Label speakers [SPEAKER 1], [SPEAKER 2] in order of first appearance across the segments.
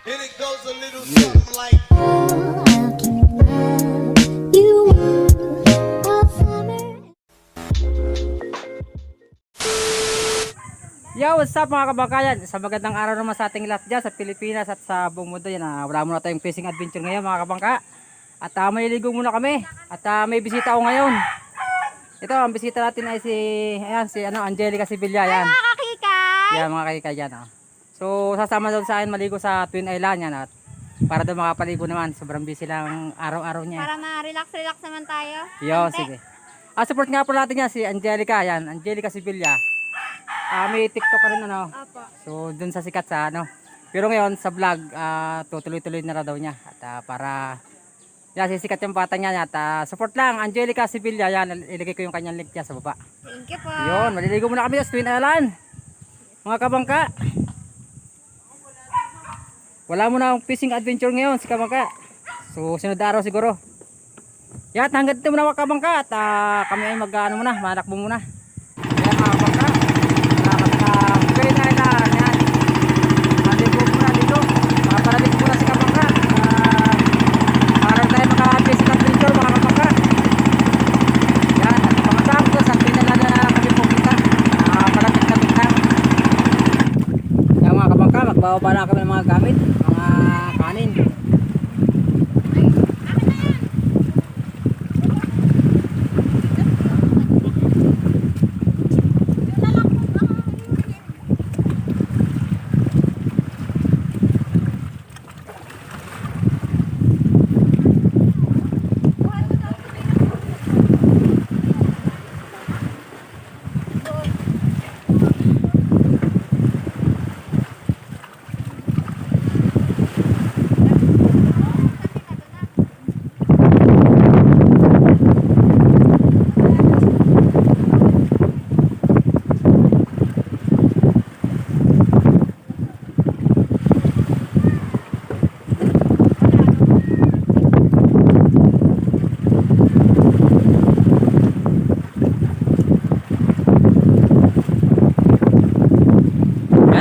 [SPEAKER 1] And it goes a little something like.
[SPEAKER 2] Yo, what's up mga kabakayan? Sa magandang araw naman sa ating lahat dyan sa Pilipinas at sa buong mundo yan. Wala muna tayong fishing adventure ngayon mga kabangka. At may ligo muna kami. At may bisita ako ngayon. Ito, ang bisita natin ay si Angelica Sibilla. Yan.
[SPEAKER 3] Mga kakika!
[SPEAKER 2] Yan mga kakika dyan. So, sasama daw sa akin maligo sa Twin Island yan. At para daw makapaligo naman. Sobrang busy lang araw-araw niya.
[SPEAKER 3] Para ma-relax naman tayo.
[SPEAKER 2] Yo, sige. Support nga po natin yan si Angelica. Yan, Angelica Sibilla. May TikTok ka rin
[SPEAKER 3] Opo.
[SPEAKER 2] So dun sa sikat sa pero ngayon sa vlog tutuloy-tuloy na daw niya at para sisikat yung bata niya at support lang Angelica Sibilla. Yan, ilagay ko yung kanyang link niya sa baba.
[SPEAKER 3] Thank you po.
[SPEAKER 2] Yun, maliligo muna kami sa Twin Island mga kabangka. Wala muna akong fishing adventure ngayon si kabangka, so sunod araw siguro. Yan, hanggang dito muna mga kabangka at kami ay manakbo muna. Yan mga kabangka, Twin Island, yan. Maligo muna dito. Makapalamig muna si kabangka. Para tayo maka-fishing adventure mga kabangka. Yan, at pagkasama ko sa Twin Island na kami pupunta. Malapit na bintang. Yan mga kabangka, magbababa na kami ng mga gamit, mga kanin.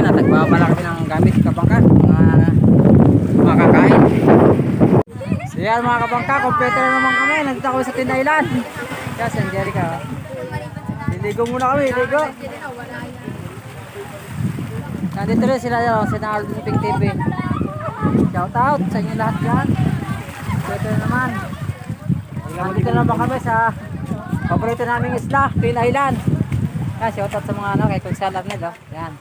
[SPEAKER 2] Nagbabala kami ng gamit kabangka, mga kakain. So yan mga kabangka, kompleto na naman kami. Nandito kami sa Twin Island. Yes, Angelica. Liligo muna kami, ligo. Nandito rin sila sa Alvin Pink TV. Shout out sa inyo lahat dyan. Kompleto na naman. Nandito na naman kami sa paborito naming isla, Twin Island. Yan, shout out sa mga kay Kunsal Arnel. Yan.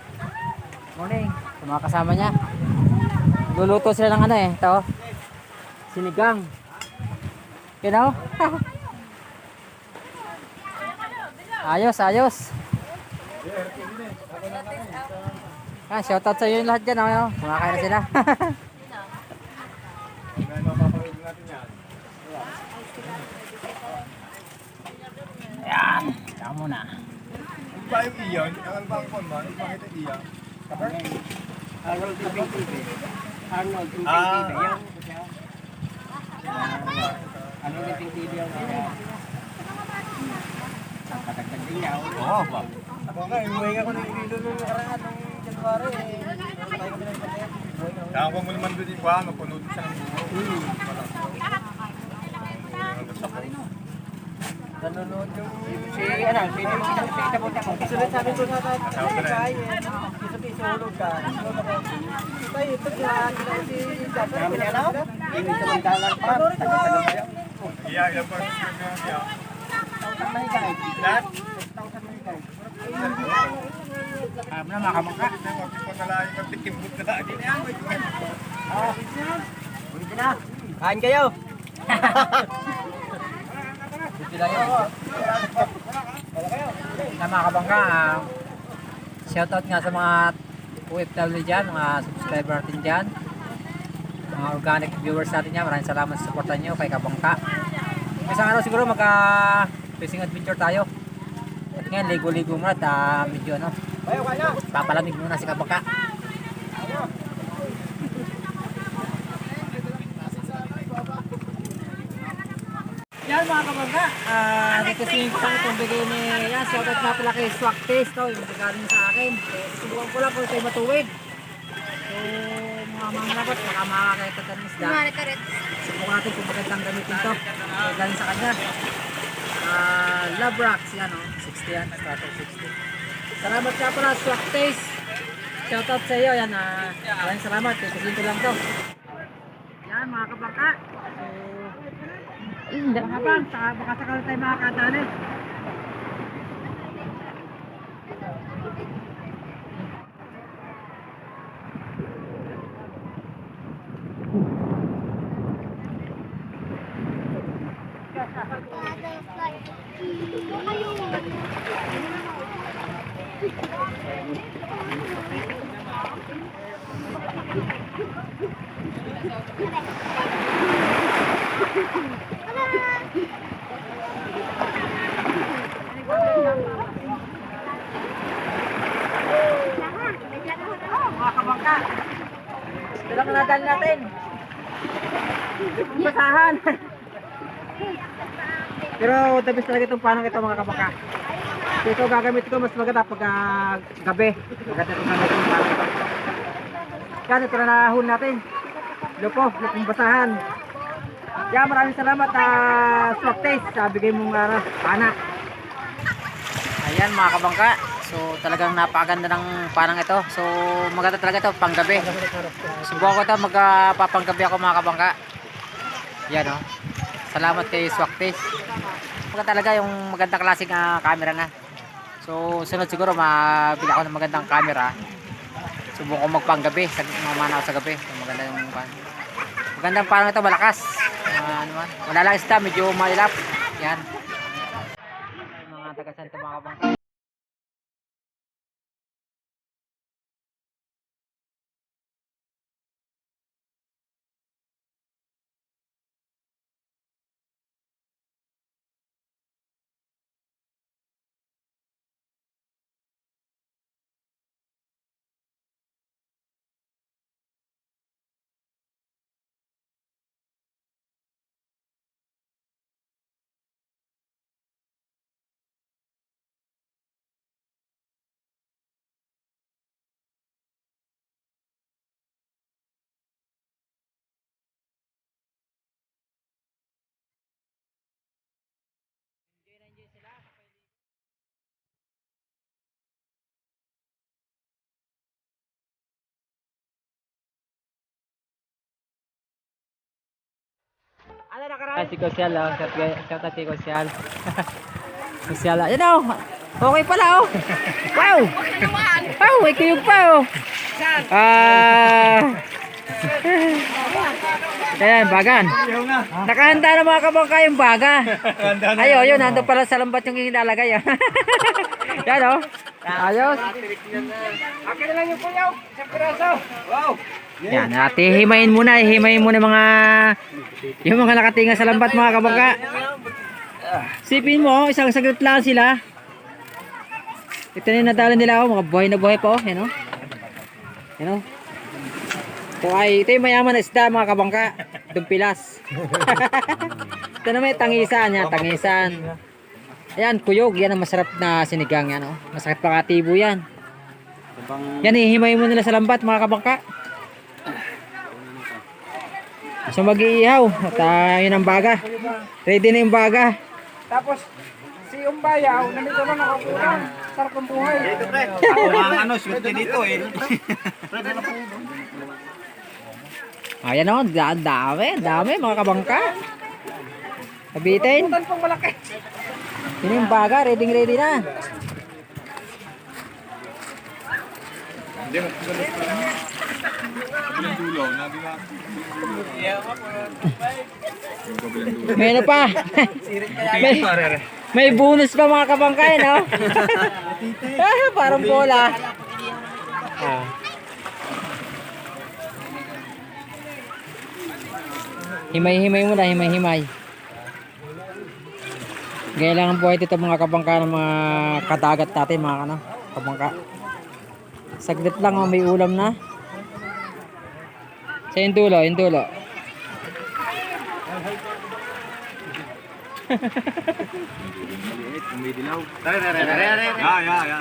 [SPEAKER 2] Morning, sa mga kasama niya. Luluto sila ng ito, sinigang. You know? ayos. Shoutout sa inyo lahat dyan, kumakain na sila. Yan, kaya muna.
[SPEAKER 1] Ba yung iyan? Ang bang kon man? Bakit ang iyan?
[SPEAKER 4] Arnold TV. Arnold TV. Arnold TV yung patagtag din niya.
[SPEAKER 1] Oo ba? Ako nga, inuwi ako ng ililo nung nakaraan ng January. Kaya ko mo naman doon yung kuha, magpunod siya ng buho.
[SPEAKER 4] Nanonood yung pwede mo sitabot ako. Sulit sabi ko na isulog ka. Tayo, ito kaya si Japan. Kami niya na? Hindi ka magdalang pa. Tagal-tagal kayo.
[SPEAKER 1] Iya pa rin siya.
[SPEAKER 4] Tautan na higay.
[SPEAKER 1] Lahat?
[SPEAKER 4] Tautan na higay.
[SPEAKER 2] Na makamangka.
[SPEAKER 1] Magtikimbot na lagi niya.
[SPEAKER 4] Ulit na. Kain kayo.
[SPEAKER 2] Na mga kabangka, shoutout nga sa mga OFW dyan, mga subscriber natin dyan, mga organic viewers natin dyan. Maraming salamat sa supportan nyo kay kabangka. Isang araw siguro fishing adventure tayo. At ngayon ligo-ligo muna at medyo papalamig muna si kabangka. Yan mga kabangka, dito si itong bigay ni shoutout na pala kay Swak Taste, yung regalo niya sa akin. Subukan ko lang kung ito'y matuwid. So mga mga labot, baka makakita tayo ng isda. Subukan natin kung magandang gamitin to. So, galing sa kanya. Love Rocks, yan o. 60 yan, starter 60. Salamat ka pala, Swak Taste. Shoutout sa iyo, yan. Maraming salamat, kukusin ko lang to. Yan mga kabangka. So, mga kabang, baka sakala tayo makakadali. Mga kabangka, ito lang nadal natin. Basahan. Pero the best talaga itong panang ito mga kabangka. So, ito gagamit ko mas maganda pag gabi. Maganda itong gamit itong panang ito. Yan, ito na nahuli natin. Lupong basahan. Yan, maraming salamat Swak Taste sa bigay mong pana. Ayan mga kabangka. So talagang napakaganda ng panang ito. So maganda talaga ito panggabi. Subukan ko ito magpapanggabi ako mga kabangka. Yan o. Salamat kay Swak Taste. Maganda talaga yung magandang klaseng camera na. So sunod siguro mabili ako ng magandang camera. Subukan ko magpanggabi. Mamana ako sa gabi. So, maganda yung magandang panang ito, malakas. Wala lang isda, medyo mailap. Yan. Mga taga-Santa mga kabangka. Ano na karay? Si Kosyal, shout out si Kosyal. Kosyal, yan o. Okay pala o. Wow! Wow, may kuyog pa o. Ayan, bagan. Nakahanda na mga kabangka yung baga. Ayo, yun, nandun pala sa lambat yung ilalagay. Yan o. Ayos. Akin na lang yung puyaw. Isang piraso. Wow! Yan, himayin muna yung mga nakatinga sa lambat mga kabangka. Sipin mo, isang saglit lang sila. Ito na yung nadala nila mga buhay na buhay pa yan o. Yan o. Ito yung mayaman na isda mga kabangka. Dumpilas. Ito na may tangisan yan, tangisan. Ayan, kuyog, yan ang masarap na sinigang yan o. Masarap pa katibo yan. Yan, hihimayin mo nila sa lambat mga kabangka. So mag-iihaw at yun ang baga. Ready na yung baga.
[SPEAKER 1] Tapos, si Umbayaw, nandito lang nakakulang. Sarap ang buhay.
[SPEAKER 4] Ako swerte dito eh.
[SPEAKER 2] Ayan o, dami mga kabangka. Kabitin.
[SPEAKER 1] Putan pong malaki.
[SPEAKER 2] Yun yung baga, ready na. May ano pa? may bonus pa mga kabangka no? Parang bola. Himay-himay mo na, himay-himay. Kailangan po ito mga kabangka ng mga kadagat natin mga kabangka. Saglit lang may ulam na. Sa yung dulo.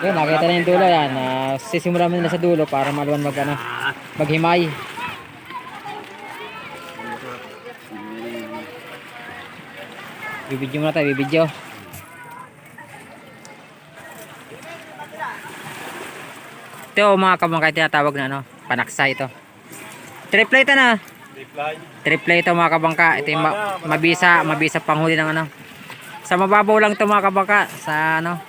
[SPEAKER 2] Yun, nakita na yung dulo yan. Sisimulan mo nila sa dulo para maluwan maghimay. Bibidyo muna tayo, bibidyo. Ito mga kabangka, tinatawag na ano, panaksa ito. Triple ito na. Triple ito mga kabangka. Ito yung mabisa panghuli ng ano. Sa mababaw lang ito mga kabangka. Sa ano.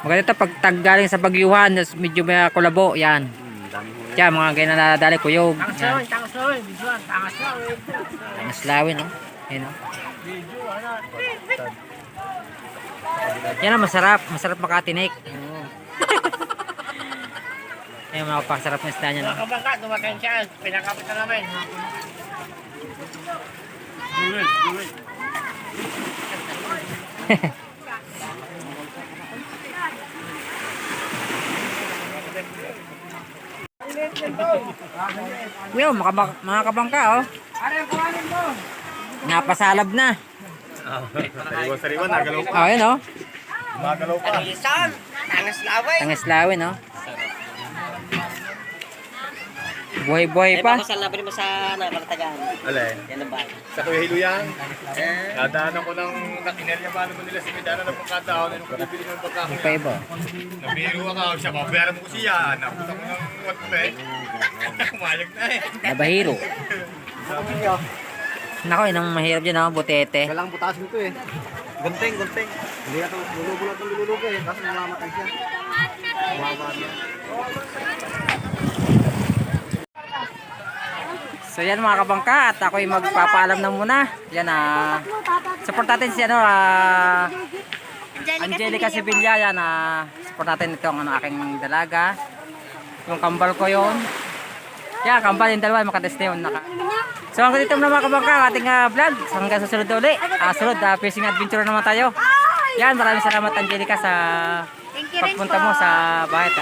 [SPEAKER 2] Maganda ito pag taggaling sa bagyuhan, medyo may kulabo, yan. Yan mga ganyan na nadali, kuyog. Tangaslawin, no? Yan, no? Yan ang masarap makatinik. Yan mga pasarap na isda niya, no?
[SPEAKER 4] Kabangka, dumakain siya. Pinakapit na namin.
[SPEAKER 2] Yo, mga kabangka, oh.
[SPEAKER 1] Ano yung kawanin mo?
[SPEAKER 2] Napasalab na.
[SPEAKER 5] Sariwa, nagalaw pa.
[SPEAKER 2] Oh, yun, oh.
[SPEAKER 5] Magalaw pa.
[SPEAKER 4] Isan, tangaslaway.
[SPEAKER 2] Tangaslawin, oh. Buhay-buhay pa.
[SPEAKER 4] Pasal na ba naman sa Kalatagan?
[SPEAKER 5] Alay.
[SPEAKER 4] Yan ang bahay.
[SPEAKER 5] Sa Kuya Hilo yan. Nadaanan ko ng ineryabanan mo nila si Medana ng pagkataon. Nung bibili ng pagkakaon.
[SPEAKER 2] Pa iba.
[SPEAKER 5] Nabiro ako siya. Babayaran mo ko siya. Napunta ko ng watpe. Kumayag na eh.
[SPEAKER 2] Nabahiro.
[SPEAKER 5] Sabi niya.
[SPEAKER 2] Nako, inang mahirap dyan, oh. Butete.
[SPEAKER 4] Kailangan butasin ko eh. Gunting. Hindi ito, lulubo eh. Tapos namamatay siya. Bumaba niya.
[SPEAKER 2] So yan mga kabangka, at ako'y magpapaalam na muna. Yan, support natin si ano, Angelica Sevilla. Yan, support natin itong ano, aking dalaga. Yung kambal ko yun. Yan, kambal yung dalawa, makateste yun. So hanggang dito muna mga kabangka, ating vlog. Hanggang susunod ulit. Sunod, fishing adventure naman tayo. Yan, maraming salamat Angelica sa pagpunta mo sa bahay at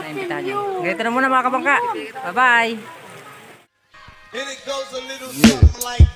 [SPEAKER 2] naimbitahan nyo. Ganito na muna mga kabangka. Bye-bye!
[SPEAKER 6] And it goes a little something like